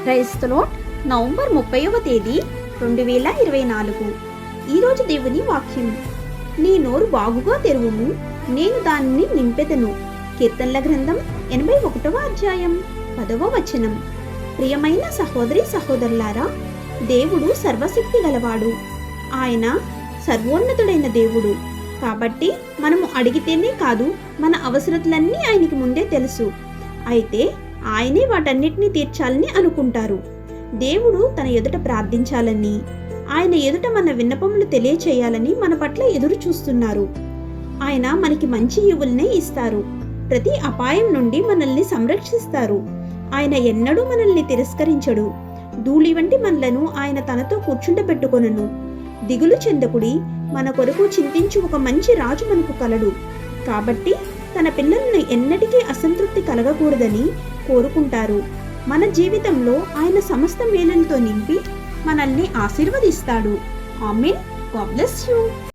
క్రైస్తలో November 30వ తేదీ 2024. ఈరోజు దేవుని వాక్యం. నీ నోరు బాగుగా తెరువుము, నేను దానిని నింపెదను. కీర్తనల గ్రంథం 81వ అధ్యాయం 10వ వచనం. ప్రియమైన సహోదరి సహోదరులారా, దేవుడు సర్వశక్తి గలవాడు. ఆయన సర్వోన్నతుడైన దేవుడు. కాబట్టి మనము అడిగితేనే కాదు, మన అవసరతలన్నీ ఆయనకి ముందే తెలుసు. అయితే ఆయనే వాటన్నిటినీ తీర్చాలని అనుకుంటారు. దేవుడు తన ఎదుట ప్రార్థించాలని, ఆయన ఎదుట మన విన్నపములు తెలియచేయాలని మన పట్ల ఎదురు చూస్తున్నారు. ఆయన మనకి మంచి ఈవుల్నే ఇస్తారు. ప్రతి అపాయం నుండి మనల్ని సంరక్షిస్తారు. ఆయన ఎన్నడూ మనల్ని తిరస్కరించడు. ధూళి వంటి మనలను ఆయన తనతో కూర్చుండబెట్టుకొనును. దిగులు చెందకుడి, మన కొరకు చింతించు ఒక మంచి రాజు మనకు కలడు. కాబట్టి తన పిల్లలను ఎన్నటికీ అసంతృప్తి కలగకూడదని కోరుకుంటారు. మన జీవితంలో ఆయన సమస్త మేలులతో నింపి మనల్ని ఆశీర్వదిస్తాడు. ఆమేన్. God bless you.